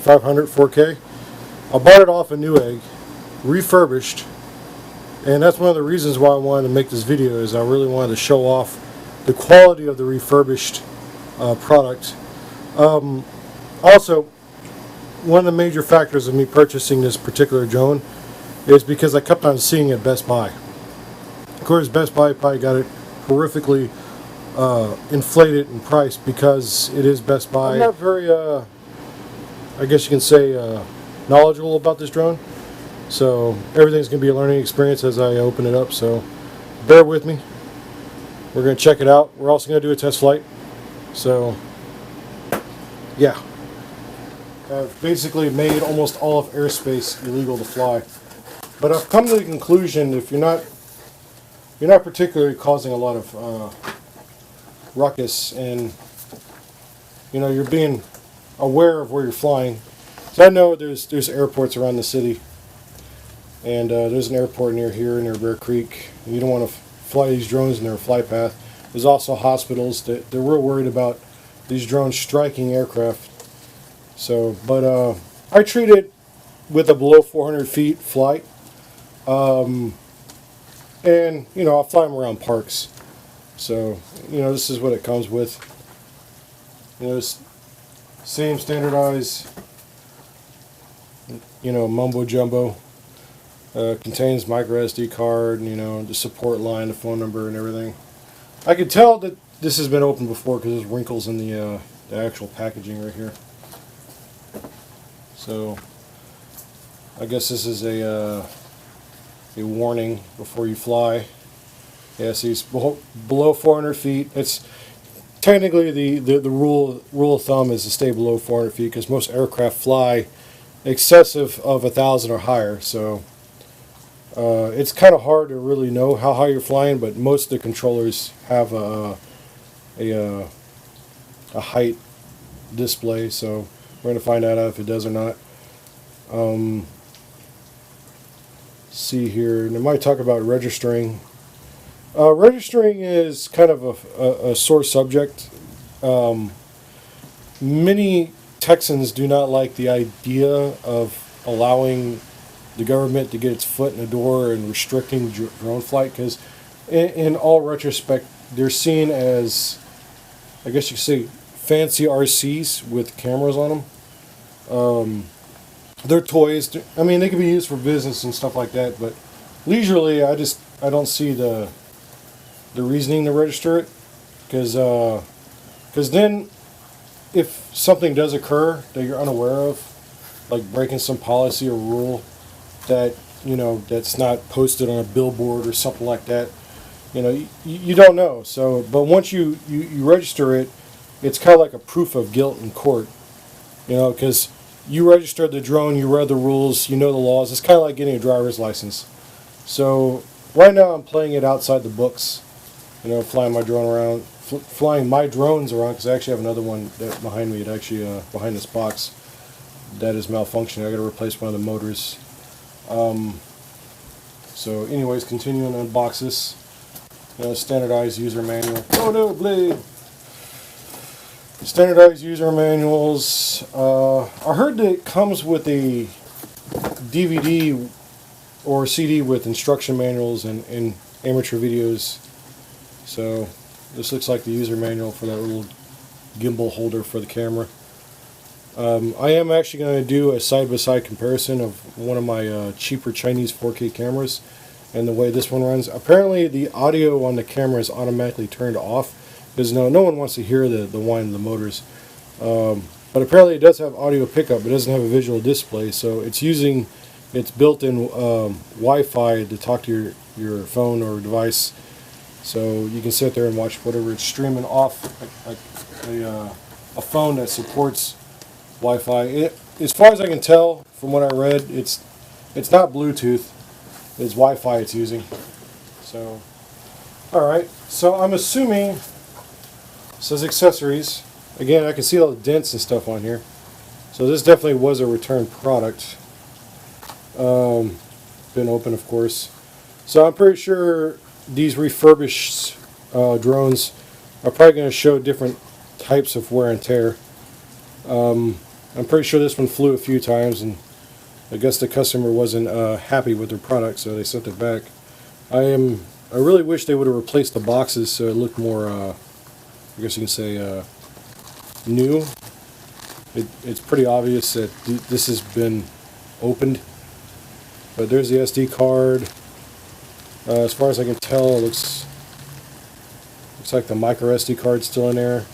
Q500 4K. I bought it off of Newegg, refurbished, and that's one of the reasons why I wanted to make this video. Is I really wanted to show off the quality of the refurbished product. Also, one of the major factors of me purchasing this particular drone is because I kept on seeing it at Best Buy. Of course, Best Buy probably got it horrifically inflated in price because it is Best Buy. I'm not very, I guess you can say, knowledgeable about this drone. So everything's going to be a learning experience as I open it up. So bear with me. We're going to check it out. We're also going to do a test flight. So yeah. I've basically made almost all of airspace illegal to fly. But I've come to the conclusion if you're not particularly causing a lot of ruckus and you're being aware of where you're flying. So I know there's airports around the city, and there's an airport near here near Bear Creek. You don't want to fly these drones in their flight path. There's also hospitals that they're real worried about these drones striking aircraft. So, but I treat it with a below 400 feet flight, and I'll fly them around parks. So this is what it comes with. Same standardized mumbo jumbo. Contains micro SD card, the support line, the phone number, and everything. I could tell that this has been opened before because there's wrinkles in the actual packaging right here. So I guess this is a warning before you fly. Yeah, see, it's below 400 feet. It's technically the rule of thumb is to stay below 400 feet because most aircraft fly excessive of 1,000 or higher. So it's kind of hard to really know how high you're flying, but most of the controllers have a height display. So we're going to find out if it does or not. See here, and I might talk about registering. Registering is kind of a sore subject. Many Texans do not like the idea of allowing the government to get its foot in the door and restricting drone flight because in all retrospect they're seen as, I guess you could say, fancy RCs with cameras on them. They're toys. I mean, they can be used for business and stuff like that, but leisurely I don't see the reasoning to register it because then if something does occur that you're unaware of, like breaking some policy or rule that that's not posted on a billboard or something like that, you don't know. So but once you register it, it's kind of like a proof of guilt in court, because you registered the drone, you read the rules, you know the laws. It's kind of like getting a driver's license. So right now I'm playing it outside the books, flying my drone around, flying my drones around, because I actually have another one that behind me. It actually behind this box that is malfunctioning. I got to replace one of the motors. So anyways, continuing to unbox this. Standardized user manual. Oh no, blade! Standardized user manuals. I heard that it comes with a DVD or CD with instruction manuals and amateur videos. So this looks like the user manual for that little gimbal holder for the camera. I am actually going to do a side-by-side comparison of one of my cheaper Chinese 4K cameras and the way this one runs. Apparently the audio on the camera is automatically turned off because no one wants to hear the whine of the motors. But apparently it does have audio pickup. It doesn't have a visual display, so it's using its built-in Wi-Fi to talk to your phone or device. So you can sit there and watch whatever it's streaming off like a phone that supports Wi-Fi. As far as I can tell from what I read, it's not Bluetooth. It's Wi-Fi it's using. So, all right. So I'm assuming it says accessories. Again, I can see all the dents and stuff on here. So this definitely was a return product. Been open, of course. So I'm pretty sure these refurbished drones are probably going to show different types of wear and tear. I'm pretty sure this one flew a few times, and I guess the customer wasn't happy with their product, so they sent it back. I really wish they would have replaced the boxes so it looked more, I guess you can say, new. It's pretty obvious that this has been opened. But there's the SD card. As far as I can tell, it looks like the micro SD card's still in there.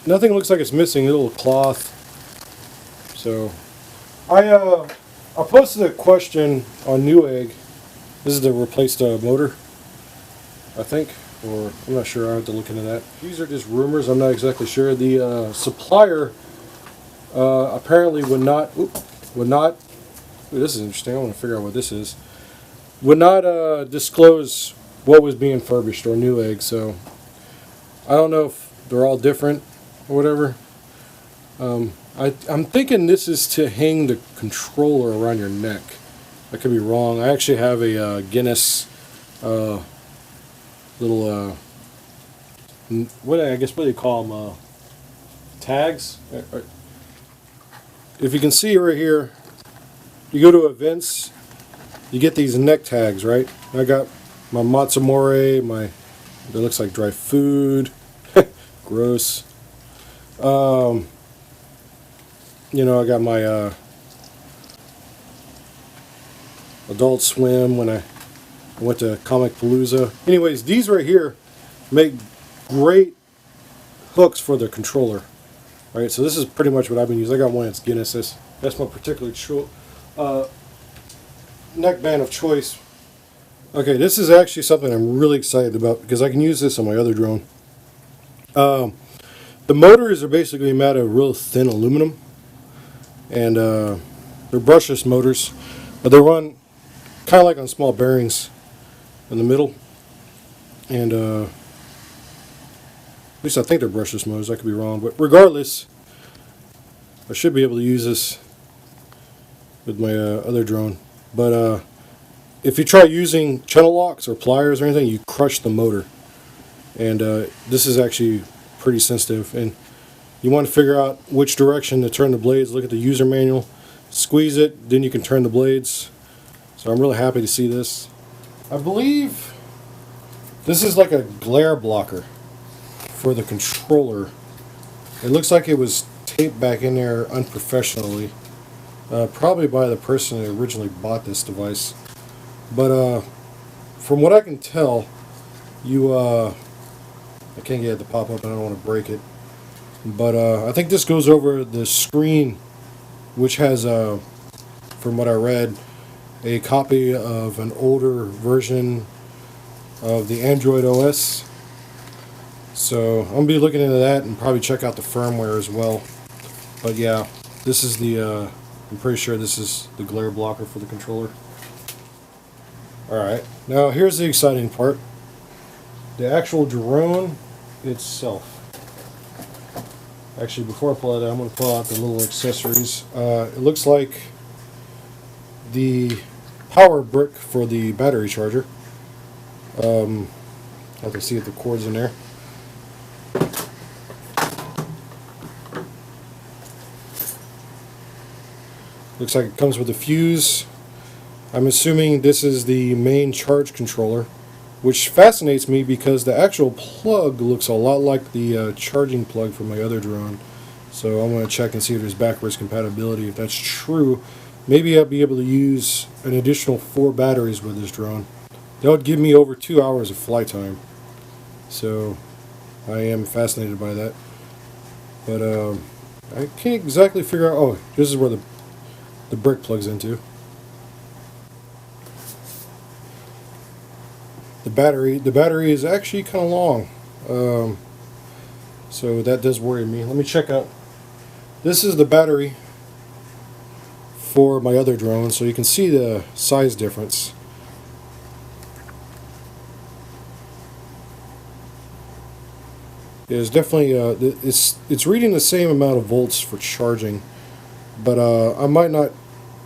Nothing looks like it's missing. A little cloth. So I posted a question on Newegg. This is to replace the motor, I think, or I'm not sure. I have to look into that. These are just rumors. I'm not exactly sure. The supplier apparently would not. Ooh, this is interesting. I want to figure out what this is. Would not disclose what was being furbished or Newegg. So I don't know if they're all different or whatever. I'm thinking this is to hang the controller around your neck. I could be wrong. I actually have a Guinness little what do you call them? Tags. If you can see right here, you go to events, you get these neck tags, right? I got my Matsumore, that looks like dry food. Gross. You know, I got my Adult Swim when I went to Comic Palooza. Anyways, these right here make great hooks for the controller. Right, so this is pretty much what I've been using. I got one that's Guinness. That's my particular neckband of choice. Okay, this is actually something I'm really excited about because I can use this on my other drone. The motors are basically made of real thin aluminum, and they're brushless motors, but they run kind of like on small bearings in the middle, and at least I think they're brushless motors. I could be wrong, but regardless, I should be able to use this with my other drone. But if you try using channel locks or pliers or anything, you crush the motor, and this is actually pretty sensitive, and you want to figure out which direction to turn the blades. Look at the user manual, squeeze it, then you can turn the blades. So I'm really happy to see this. I believe this is like a glare blocker for the controller. It looks like it was taped back in there unprofessionally, probably by the person who originally bought this device. But from what I can tell, I can't get it to pop up and I don't want to break it. But I think this goes over the screen, which has, from what I read, a copy of an older version of the Android OS. So I'm going to be looking into that and probably check out the firmware as well. But yeah, this is the, I'm pretty sure this is the glare blocker for the controller. Alright, now here's the exciting part. The actual drone itself. Actually, before I pull it out, I'm going to pull out the little accessories. It looks like the power brick for the battery charger. I have to see if the cord's in there. Looks like it comes with a fuse. I'm assuming this is the main charge controller, which fascinates me because the actual plug looks a lot like the charging plug for my other drone. So I'm going to check and see if there's backwards compatibility. If that's true, maybe I'll be able to use an additional 4 batteries with this drone. That would give me over 2 hours of flight time. So I am fascinated by that. But I can't exactly figure out. Oh, this is where the brick plugs into. The battery is actually kind of long, so that does worry me. Let me check out. This is the battery for my other drone, so you can see the size difference. It's definitely it's reading the same amount of volts for charging, but I might not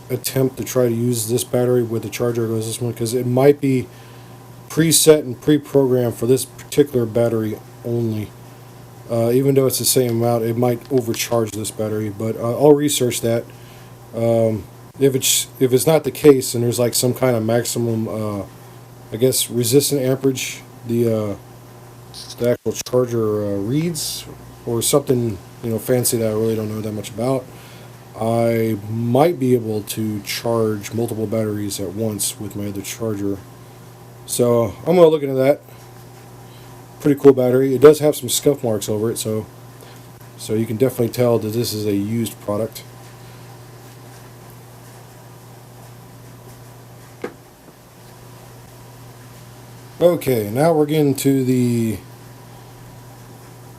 attempt to try to use this battery with the charger goes this one because it might be preset and pre-programmed for this particular battery only. Even though it's the same amount, it might overcharge this battery, but I'll research that. If it's not the case, and there's like some kind of maximum, I guess, resistant amperage the actual charger reads, or something fancy that I really don't know that much about, I might be able to charge multiple batteries at once with my other charger. So I'm gonna look into that. Pretty cool battery. It does have some scuff marks over it, so you can definitely tell that this is a used product. Okay, now we're getting to the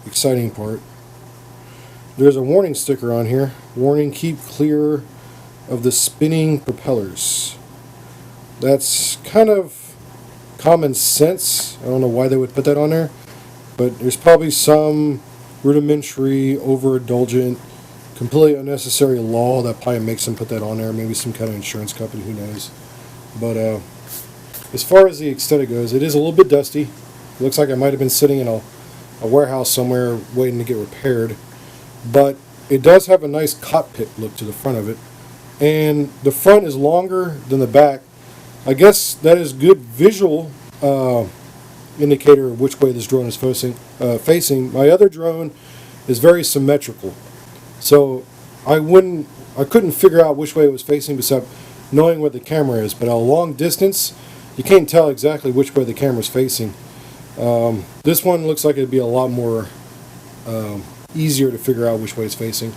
exciting part. There's a warning sticker on here. Warning, keep clear of the spinning propellers. That's kind of common sense. I don't know why they would put that on there, but there's probably some rudimentary, overindulgent, completely unnecessary law that probably makes them put that on there. Maybe some kind of insurance company, who knows. But as far as the aesthetic goes, it is a little bit dusty. It looks like I might have been sitting in a warehouse somewhere waiting to get repaired. But it does have a nice cockpit look to the front of it. And the front is longer than the back. I guess that is good visual indicator of which way this drone is facing. My other drone is very symmetrical. So I couldn't figure out which way it was facing besides knowing where the camera is. But at a long distance, you can't tell exactly which way the camera is facing. This one looks like it'd be a lot more easier to figure out which way it's facing.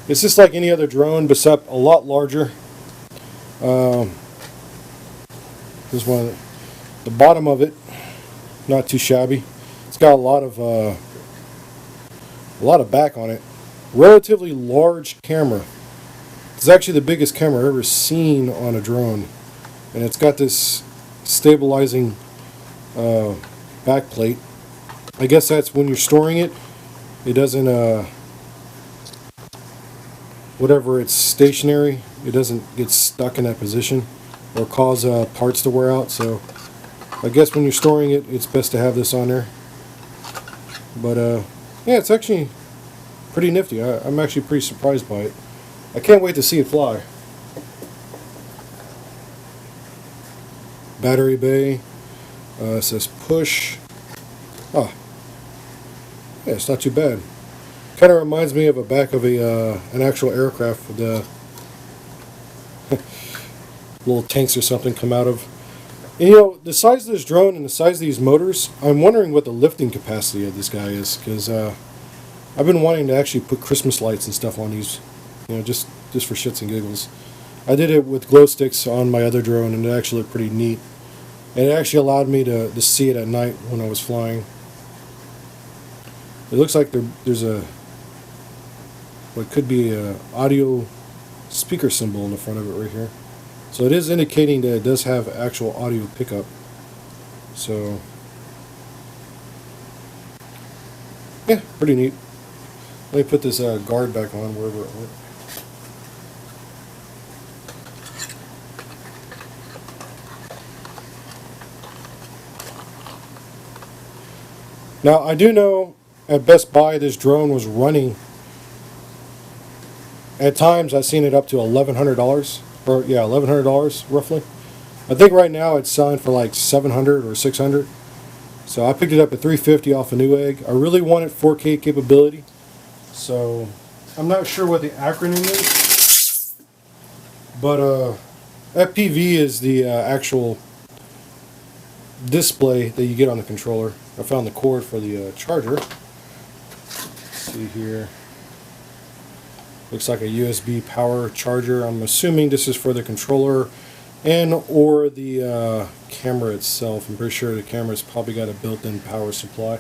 It's just like any other drone, except a lot larger. This one, the bottom of it, not too shabby. It's got a lot of back on it. Relatively large camera. It's actually the biggest camera I've ever seen on a drone, and it's got this stabilizing back plate. I guess that's when you're storing it. It doesn't, whatever, it's stationary, it doesn't get stuck in that position or cause parts to wear out. So I guess when you're storing it, it's best to have this on there. But yeah, it's actually pretty nifty. I'm actually pretty surprised by it. I can't wait to see it fly. Battery bay, it says push. Oh, yeah, it's not too bad. Kind of reminds me of a back of an actual aircraft with the little tanks or something come out of. And, the size of this drone and the size of these motors, I'm wondering what the lifting capacity of this guy is, because I've been wanting to actually put Christmas lights and stuff on these, just for shits and giggles. I did it with glow sticks on my other drone, and it actually looked pretty neat. And it actually allowed me to see it at night when I was flying. It looks like there's what could be a audio speaker symbol in the front of it right here. So it is indicating that it does have actual audio pickup. So yeah, pretty neat. Let me put this guard back on wherever it went. Now I do know at Best Buy this drone was running, at times I've seen it up to $1,100, or yeah, $1,100 roughly. I think right now it's selling for like $700 or $600. So I picked it up at $350 off of Newegg. I really wanted 4K capability, so I'm not sure what the acronym is, but FPV is the actual display that you get on the controller. I found the cord for the charger. Let's see here. Looks like a USB power charger. I'm assuming this is for the controller and or the camera itself. I'm pretty sure the camera's probably got a built-in power supply.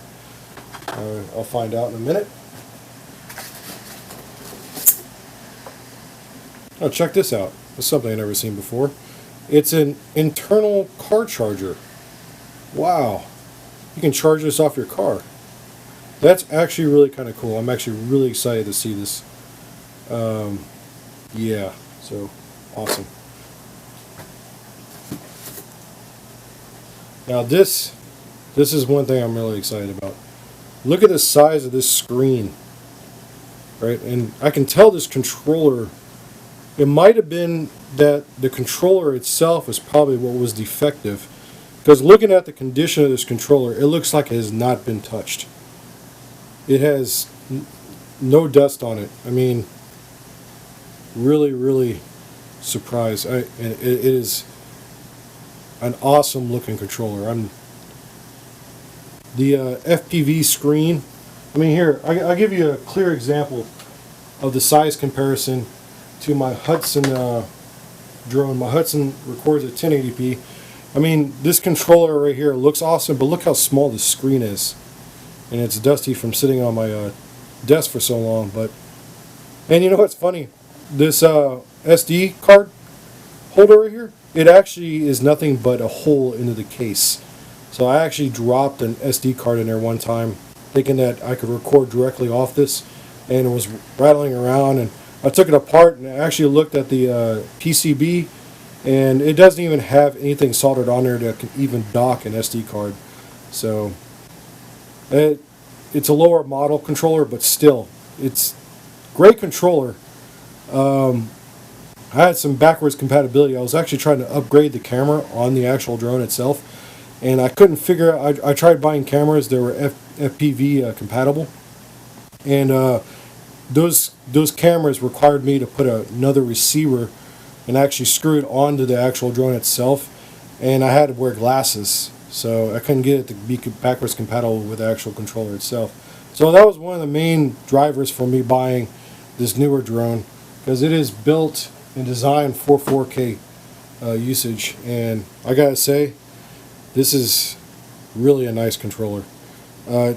I'll find out in a minute. Oh, check this out. It's something I've never seen before. It's an internal car charger. Wow. You can charge this off your car. That's actually really kind of cool. I'm actually really excited to see this. Yeah, so awesome. Now this is one thing I'm really excited about. look at the size of this screen, right? And I can tell this controller, it might have been that the controller itself is probably what was defective, because looking at the condition of this controller, it looks like it has not been touched. It has no dust on it. I mean, really, really surprised. It is an awesome looking controller. The FPV screen, I mean, here, I'll give you a clear example of the size comparison to my Hudson drone. My Hudson records at 1080p. I mean, this controller right here looks awesome, but look how small the screen is. And it's dusty from sitting on my desk for so long. And you know what's funny? This SD card holder right here, it actually is nothing but a hole into the case. So I actually dropped an SD card in there one time, thinking that I could record directly off this, and it was rattling around, and I took it apart and I actually looked at the PCB, and it doesn't even have anything soldered on there that can even dock an SD card. So it's a lower model controller, but still, it's great controller. I had some backwards compatibility. I was actually trying to upgrade the camera on the actual drone itself, and I couldn't figure out. I tried buying cameras that were FPV compatible, and those cameras required me to put another receiver and actually screw it onto the actual drone itself, and I had to wear glasses, so I couldn't get it to be backwards compatible with the actual controller itself. So that was one of the main drivers for me buying this newer drone, because it is built and designed for 4K usage, and I gotta say, this is really a nice controller. Oh,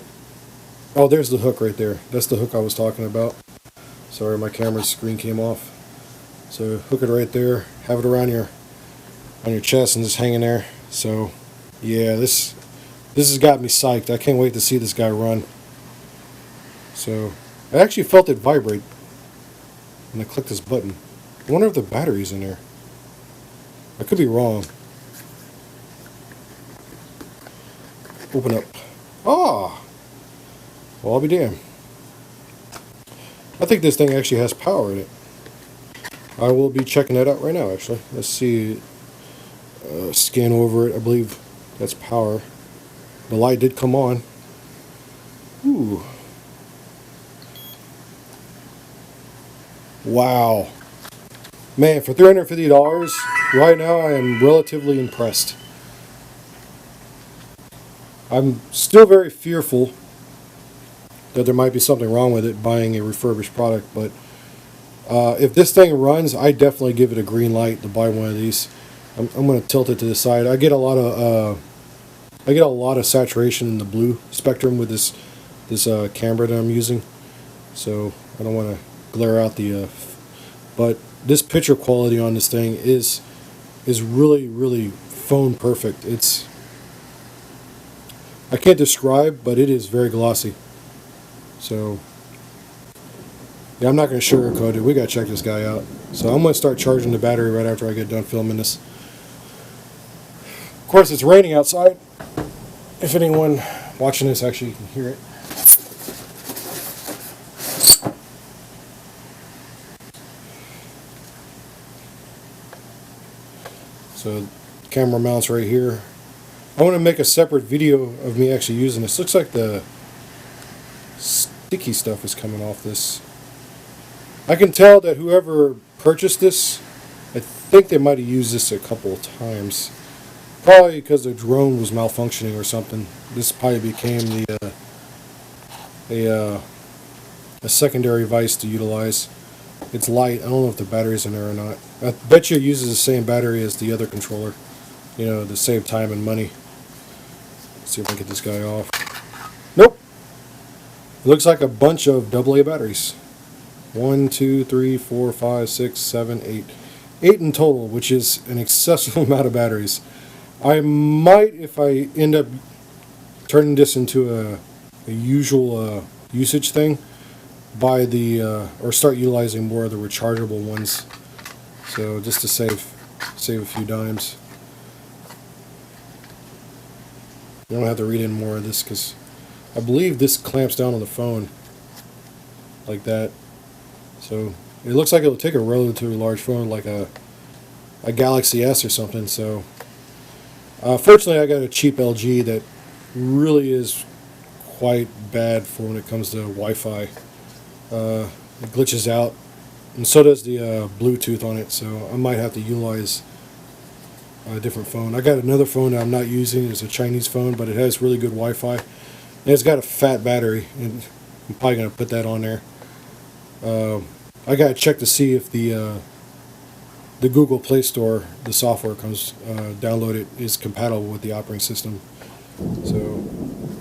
there's the hook right there. That's the hook I was talking about. Sorry, my camera's screen came off. So hook it right there, have it around on your chest and just hanging there. So yeah, this has got me psyched. I can't wait to see this guy run. So I actually felt it vibrate when I clicked this button. I wonder if the battery's in there. I could be wrong. Open up. Ah! Well, I'll be damned. I think this thing actually has power in it. I will be checking that out right now, actually. Let's see. Scan over it. I believe that's power. The light did come on. Ooh. Wow. Man, for $350 right now, I am relatively impressed. I'm still very fearful that there might be something wrong with it buying a refurbished product, but if this thing runs, I definitely give it a green light to buy one of these. I'm going to tilt it to the side. I get a lot of saturation in the blue spectrum with this camera that I'm using, so I don't want to glare out the. But this picture quality on this thing is really, really phone perfect. I can't describe, but it is very glossy. So yeah, I'm not going to sugarcoat it. We got to check this guy out. So I'm going to start charging the battery right after I get done filming this. Of course, it's raining outside. If anyone watching this actually can hear it. So camera mounts right here. I want to make a separate video of me actually using this. Looks like the sticky stuff is coming off this. I can tell that whoever purchased this, I think they might have used this a couple of times. Probably because the drone was malfunctioning or something. This probably became a secondary device to utilize. It's light. I don't know if the battery's in there or not. I bet you it uses the same battery as the other controller. You know, to save time and money. Let's see if I can get this guy off. Nope. It looks like a bunch of AA batteries. 1, 2, 3, 4, 5, 6, 7, 8. 8 in total, which is an excessive amount of batteries. I might, if I end up turning this into a usual usage thing, buy or start utilizing more of the rechargeable ones. So just to save a few dimes. You don't have to read in more of this because I believe this clamps down on the phone like that. So it looks like it'll take a relatively large phone, like a Galaxy S or something. So fortunately, I got a cheap LG that really is quite bad for when it comes to Wi-Fi. It glitches out, and so does the Bluetooth on it. So I might have to utilize a different phone. I got another phone that I'm not using. It's a Chinese phone, but it has really good Wi-Fi, and it's got a fat battery, and I'm probably gonna put that on there. I gotta check to see if the Google Play Store, the software comes downloaded, is compatible with the operating system. So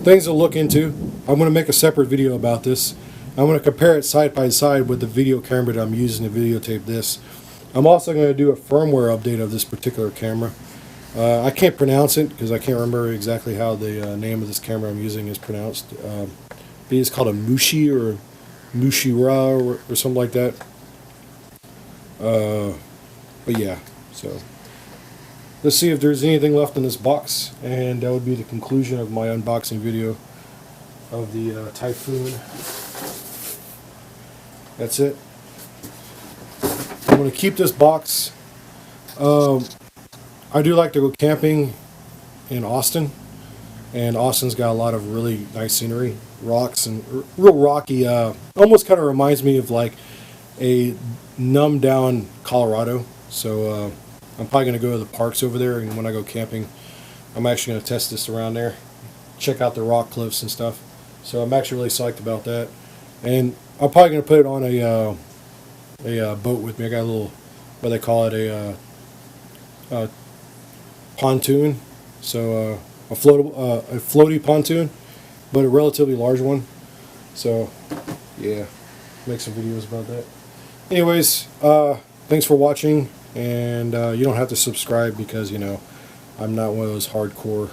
things to look into. I'm going to make a separate video about this. I'm going to compare it side by side with the video camera that I'm using to videotape this. I'm also going to do a firmware update of this particular camera. I can't pronounce it because I can't remember exactly how the name of this camera I'm using is pronounced. It's called a Mushi or Mushira or something like that. But yeah, so let's see if there's anything left in this box, and that would be the conclusion of my unboxing video of the Typhoon. That's it. I'm going to keep this box. I do like to go camping in Austin, and Austin's got a lot of really nice scenery, rocks, and real rocky. Almost kind of reminds me of like a numbed down Colorado. So I'm probably going to go to the parks over there, and when I go camping, I'm actually going to test this around there, check out the rock cliffs and stuff. So I'm actually really psyched about that, and I'm probably going to put it on a boat with me. I got a little, what they call it, a pontoon, so a floaty pontoon, but a relatively large one. So yeah, make some videos about that. Anyways, thanks for watching. And you don't have to subscribe because, you know, I'm not one of those hardcore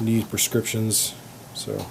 need prescriptions. So